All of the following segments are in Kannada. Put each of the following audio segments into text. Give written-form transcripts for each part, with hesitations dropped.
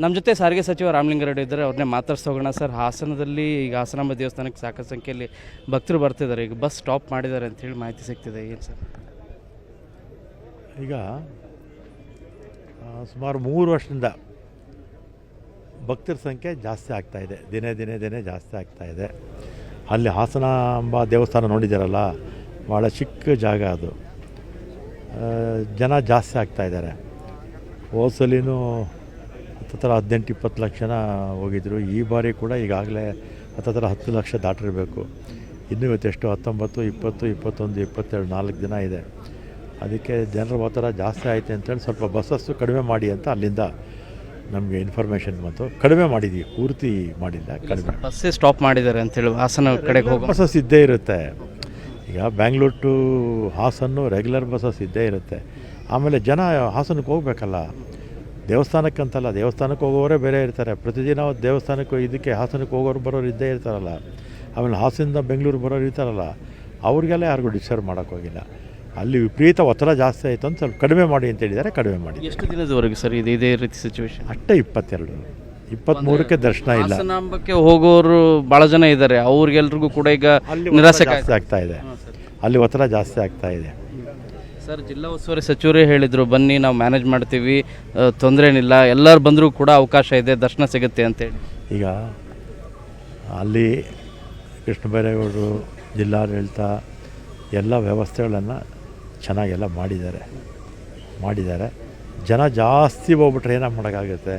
ನಮ್ಮ ಜೊತೆ ಸಾರಿಗೆ ಸಚಿವ ರಾಮಲಿಂಗಾರೆಡ್ಡಿ ಇದ್ದಾರೆ, ಅವ್ರನ್ನೇ ಮಾತಾಡ್ಸೋಗೋಣ. ಸರ್, ಹಾಸನದಲ್ಲಿ ಈಗ ಹಾಸನಾಂಬ ದೇವಸ್ಥಾನಕ್ಕೆ ಸಾಕಷ್ಟು ಸಂಖ್ಯೆಯಲ್ಲಿ ಭಕ್ತರು ಬರ್ತಿದ್ದಾರೆ. ಈಗ ಬಸ್ ಸ್ಟಾಪ್ ಮಾಡಿದ್ದಾರೆ ಅಂತೇಳಿ ಮಾಹಿತಿ ಸಿಗ್ತಿದೆ, ಏನು ಸರ್? ಈಗ ಸುಮಾರು 3 ವರ್ಷದಿಂದ ಭಕ್ತರ ಸಂಖ್ಯೆ ಜಾಸ್ತಿ ಆಗ್ತಾಯಿದೆ, ದಿನೇ ಜಾಸ್ತಿ ಆಗ್ತಾಯಿದೆ. ಅಲ್ಲಿ ಹಾಸನಾಂಬ ದೇವಸ್ಥಾನ ನೋಡಿದ್ದೀರಲ್ಲ, ಭಾಳ ಚಿಕ್ಕ ಜಾಗ ಅದು. ಜನ ಜಾಸ್ತಿ ಆಗ್ತಾಯಿದ್ದಾರೆ. ಹೋದ ಸಲಿನೂ ಹತ್ತಿರ 18-20 ಲಕ್ಷ ಜನ ಹೋಗಿದ್ದರು. ಈ ಬಾರಿ ಕೂಡ ಈಗಾಗಲೇ ಹತ್ತಿರ 10 ಲಕ್ಷ ದಾಟಿರಬೇಕು. ಇನ್ನೂ ಇವತ್ತೆಷ್ಟು 19, 20, 21, 22 4 ದಿನ ಇದೆ. ಅದಕ್ಕೆ ಜನರ ಒತ್ತಡ ಜಾಸ್ತಿ ಆಯಿತು ಅಂತೇಳಿ ಸ್ವಲ್ಪ ಬಸ್ಸಸ್ಸು ಕಡಿಮೆ ಮಾಡಿ ಅಂತ ಅಲ್ಲಿಂದ ನಮಗೆ ಇನ್ಫಾರ್ಮೇಷನ್ ಬಂತು. ಕಡಿಮೆ ಮಾಡಿದ್ದೀವಿ, ಪೂರ್ತಿ ಮಾಡಿಲ್ಲ, ಕಡಿಮೆ. ಬಸ್ಸೇ ಸ್ಟಾಪ್ ಮಾಡಿದ್ದಾರೆ ಅಂತೇಳಿ ಹಾಸನ ಕಡೆಗೆ ಹೋಗಿ ಬಸ್ಸಸ್ ಇದ್ದೇ ಇರುತ್ತೆ. ಈಗ ಬ್ಯಾಂಗ್ಳೂರು ಟು ಹಾಸನ್ನು ರೆಗ್ಯುಲರ್ ಬಸ್ಸಸ್ ಇದ್ದೇ ಇರುತ್ತೆ. ಆಮೇಲೆ ಜನ ಹಾಸನಕ್ಕೆ ಹೋಗ್ಬೇಕಲ್ಲ, ದೇವಸ್ಥಾನಕ್ಕಂತಲ್ಲ, ದೇವಸ್ಥಾನಕ್ಕೆ ಹೋಗೋರೇ ಬೇರೆ ಇರ್ತಾರೆ. ಪ್ರತಿದಿನ ದೇವಸ್ಥಾನಕ್ಕೆ ಇದಕ್ಕೆ ಹಾಸನಕ್ಕೆ ಹೋಗೋರು ಬರೋರು ಇದ್ದೇ ಇರ್ತಾರಲ್ಲ. ಆಮೇಲೆ ಹಾಸನದಿಂದ ಬೆಂಗಳೂರು ಬರೋರು ಇರ್ತಾರಲ್ಲ, ಅವ್ರಿಗೆಲ್ಲ ಯಾರಿಗೂ ಡಿಸ್ಟರ್ಬ್ ಮಾಡೋಕ್ಕೋಗಿಲ್ಲ. ಅಲ್ಲಿ ವಿಪರೀತ ಒತ್ತಡ ಜಾಸ್ತಿ ಆಯಿತು ಅಂತ ಸ್ವಲ್ಪ ಕಡಿಮೆ ಮಾಡಿ ಅಂತ ಹೇಳಿದ್ದಾರೆ, ಕಡಿಮೆ ಮಾಡಿ. ಎಷ್ಟು ದಿನದವರೆಗೆ ಸರ್ ಇದೇ ರೀತಿ ಸಿಚುವೇಶನ್? ಅಷ್ಟೇ 22, 23ಕ್ಕೆ ದರ್ಶನ ಇಲ್ಲ. ಹಾಸನಾಂಬಕ್ಕೆ ಹೋಗೋರು ಭಾಳ ಜನ ಇದ್ದಾರೆ, ಅವ್ರಿಗೆಲ್ರಿಗೂ ಕೂಡ ಈಗ ನಿರಾಸೆ ಜಾಸ್ತಿ ಆಗ್ತಾ ಇದೆ. ಅಲ್ಲಿ ಒತ್ತಡ ಜಾಸ್ತಿ ಆಗ್ತಾ ಇದೆ. ಸರ್, ಜಿಲ್ಲಾ ಉಸ್ತುವಾರಿ ಸಚಿವರೇ ಹೇಳಿದರು, ಬನ್ನಿ ನಾವು ಮ್ಯಾನೇಜ್ ಮಾಡ್ತೀವಿ, ತೊಂದರೆ ಏನಿಲ್ಲ, ಎಲ್ಲರೂ ಬಂದರೂ ಕೂಡ ಅವಕಾಶ ಇದೆ, ದರ್ಶನ ಸಿಗುತ್ತೆ ಅಂತೇಳಿ. ಈಗ ಅಲ್ಲಿ ಕೃಷ್ಣ ಬೈರೇಗೌಡರು, ಜಿಲ್ಲಾಡಳಿತ ಎಲ್ಲ ವ್ಯವಸ್ಥೆಗಳನ್ನು ಚೆನ್ನಾಗೆಲ್ಲ ಮಾಡಿದ್ದಾರೆ. ಜನ ಜಾಸ್ತಿ ಹೋಗ್ಬಿಟ್ರೆ ಏನಾಗಿ ಮಾಡೋಕ್ಕಾಗುತ್ತೆ?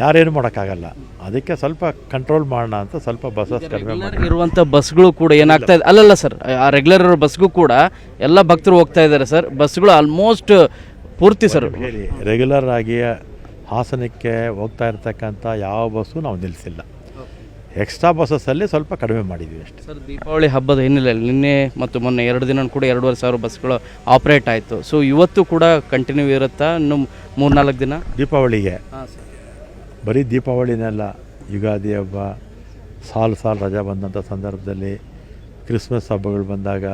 ಯಾರೇನು ಮಾಡೋಕ್ಕಾಗಲ್ಲ. ಅದಕ್ಕೆ ಸ್ವಲ್ಪ ಕಂಟ್ರೋಲ್ ಮಾಡೋಣ ಅಂತ ಸ್ವಲ್ಪ ಬಸ್ಸಸ್ ಕಡಿಮೆ ಮಾಡಿ. ಇರುವಂಥ ಬಸ್ಗಳು ಕೂಡ ಏನಾಗ್ತಾ ಇದೆ, ಅಲ್ಲಲ್ಲ ಸರ್, ಆ ರೆಗ್ಯುಲರ್ ಇರೋ ಬಸ್ಗೂ ಕೂಡ ಎಲ್ಲ ಭಕ್ತರು ಹೋಗ್ತಾ ಇದ್ದಾರೆ ಸರ್. ಬಸ್ಗಳು ಆಲ್ಮೋಸ್ಟ್ ಪೂರ್ತಿ ಸರ್ ಹೇಳಿ, ರೆಗ್ಯುಲರ್ ಆಗಿ ಹಾಸನಕ್ಕೆ ಹೋಗ್ತಾ ಇರ್ತಕ್ಕಂಥ ಯಾವ ಬಸ್ಸು ನಾವು ನಿಲ್ಲಿಸಿಲ್ಲ. ಎಕ್ಸ್ಟ್ರಾ ಬಸ್ಸಸ್ಸಲ್ಲಿ ಸ್ವಲ್ಪ ಕಡಿಮೆ ಮಾಡಿದ್ವಿ ಅಷ್ಟೇ. ಸರ್, ದೀಪಾವಳಿ ಹಬ್ಬದ ಹಿನ್ನೆಲೆಯಲ್ಲಿ ನಿನ್ನೆ ಮತ್ತು ಮೊನ್ನೆ 2 ದಿನ ಕೂಡ 2,500 ಬಸ್ಗಳು ಆಪ್ರೇಟ್ ಆಯಿತು. ಸೊ ಇವತ್ತು ಕೂಡ ಕಂಟಿನ್ಯೂ ಇರುತ್ತಾ? ಇನ್ನು 3-4 ದಿನ ದೀಪಾವಳಿಗೆ? ಹಾಂ ಸರ್. ಬರೀ ದೀಪಾವಳಿನೆಲ್ಲ, ಯುಗಾದಿ ಹಬ್ಬ, ಸಾಲು ರಜಾ ಬಂದಂಥ ಸಂದರ್ಭದಲ್ಲಿ, ಕ್ರಿಸ್ಮಸ್ ಹಬ್ಬಗಳು ಬಂದಾಗ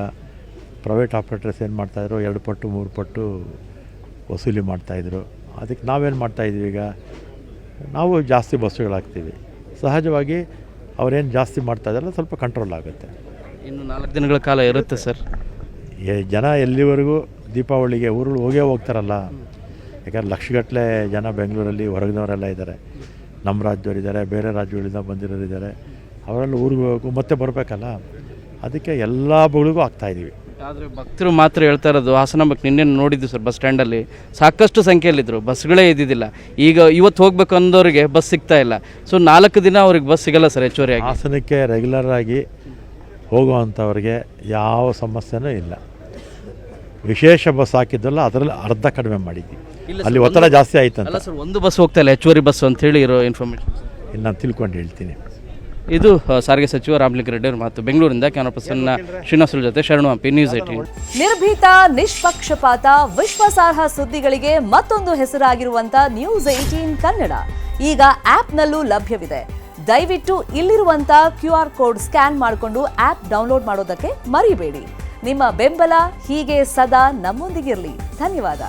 ಪ್ರೈವೇಟ್ ಆಪ್ರೇಟರ್ಸ್ ಏನು ಮಾಡ್ತಾಯಿದ್ರು, 2 ಪಟ್ಟು 3 ಪಟ್ಟು ವಸೂಲಿ ಮಾಡ್ತಾಯಿದ್ರು. ಅದಕ್ಕೆ ನಾವೇನು ಮಾಡ್ತಾಯಿದ್ವಿ, ಈಗ ನಾವು ಜಾಸ್ತಿ ಬಸ್ಸುಗಳಾಗ್ತೀವಿ. ಸಹಜವಾಗಿ ಅವರೇನು ಜಾಸ್ತಿ ಮಾಡ್ತಾಯಿದ್ದಾರಲ್ಲ, ಸ್ವಲ್ಪ ಕಂಟ್ರೋಲ್ ಆಗುತ್ತೆ. ಇನ್ನು 4 ದಿನಗಳ ಕಾಲ ಇರುತ್ತೆ ಸರ್. ಜನ ಎಲ್ಲಿವರೆಗೂ ದೀಪಾವಳಿಗೆ ಊರು ಹೋಗ್ತಾರಲ್ಲ, ಯಾಕಂದ್ರೆ ಲಕ್ಷಗಟ್ಟಲೆ ಜನ ಬೆಂಗಳೂರಲ್ಲಿ ಹೊರಗಿನವರೆಲ್ಲ ಇದ್ದಾರೆ. ನಮ್ಮ ರಾಜ್ಯದವರಿದ್ದಾರೆ, ಬೇರೆ ರಾಜ್ಯಗಳಿಂದ ಬಂದಿರೋರಿದ್ದಾರೆ. ಅವರೆಲ್ಲ ಊರಿಗೆ ಹೋಗಬೇಕು, ಮತ್ತೆ ಬರಬೇಕಲ್ಲ. ಅದಕ್ಕೆ ಎಲ್ಲ ಹಬ್ಬಗಳಿಗೂ ಆಗ್ತಾಯಿದ್ದೀವಿ. ಆದರೆ ಭಕ್ತರು ಮಾತ್ರ ಹೇಳ್ತಾ ಇರೋದು, ಹಾಸನಾಂಬಕ್ಕೆ ನಿನ್ನೆ ನೋಡಿದ್ದು ಸರ್, ಬಸ್ ಸ್ಟ್ಯಾಂಡಲ್ಲಿ ಸಾಕಷ್ಟು ಸಂಖ್ಯೆಯಲ್ಲಿದ್ದರು, ಬಸ್ಗಳೇ ಇದ್ದಿದ್ದಿಲ್ಲ. ಈಗ ಇವತ್ತು ಹೋಗ್ಬೇಕು ಅಂದವರಿಗೆ ಬಸ್ ಸಿಗ್ತಾ ಇಲ್ಲ. ಸೊ 4 ದಿನ ಅವ್ರಿಗೆ ಬಸ್ ಸಿಗಲ್ಲ ಸರ್ ಹೆಚ್ಚುವರಿಯಾಗಿ. ಹಾಸನಕ್ಕೆ ರೆಗ್ಯುಲರ್ ಆಗಿ ಹೋಗುವಂಥವ್ರಿಗೆ ಯಾವ ಸಮಸ್ಯೆನೂ ಇಲ್ಲ. ವಿಶೇಷ ಬಸ್ ಹಾಕಿದ್ದಲ್ಲ, ಅದರಲ್ಲಿ ಅರ್ಧ ಕಡಿಮೆ ಮಾಡಿದ್ವಿ. ಅಲ್ಲಿ ಒತ್ತಡ ಜಾಸ್ತಿ ಆಯಿತು ಅಲ್ಲ ಸರ್, ಒಂದು ಬಸ್ ಹೋಗ್ತಾ ಇಲ್ಲ, ಹೆಚ್ಚುವರಿ ಬಸ್ ಅಂತೇಳಿ ಇರೋ ಇನ್ಫಾರ್ಮೇಷನ್. ಇನ್ನು ನಾನು ತಿಳ್ಕೊಂಡು ಹೇಳ್ತೀನಿ. ಇದು ಸಾರಿಗೆ ಸಚಿವ ರಾಮಲಿಂಗಾರೆಡ್ಡಿ ಅವರ ಮಾತು. ಬೆಂಗಳೂರಿಂದ ಕ್ಯಾಮರಾ ಪರ್ಸನ್ ಶ್ರೀನಿವಾಸ್ ಜೊತೆ ಶರಣು ಹಂಪಿ, ನ್ಯೂಸ್ 18. ನಿರ್ಭೀತ, ನಿಷ್ಪಕ್ಷಪಾತ, ವಿಶ್ವಾಸಾರ್ಹ ಸುದ್ದಿಗಳಿಗೆ ಮತ್ತೊಂದು ಹೆಸರಾಗಿರುವಂತ ನ್ಯೂಸ್ 18 ಕನ್ನಡ ಈಗ ಆಪ್ನಲ್ಲೂ ಲಭ್ಯವಿದೆ. ದಯವಿಟ್ಟು ಇಲ್ಲಿರುವಂತ QR ಕೋಡ್ ಸ್ಕ್ಯಾನ್ ಮಾಡಿಕೊಂಡು ಆಪ್ ಡೌನ್ಲೋಡ್ ಮಾಡೋದಕ್ಕೆ ಮರಿಬೇಡಿ. ನಿಮ್ಮ ಬೆಂಬಲ ಹೀಗೆ ಸದಾ ನಮ್ಮೊಂದಿಗಿರಲಿ. ಧನ್ಯವಾದ.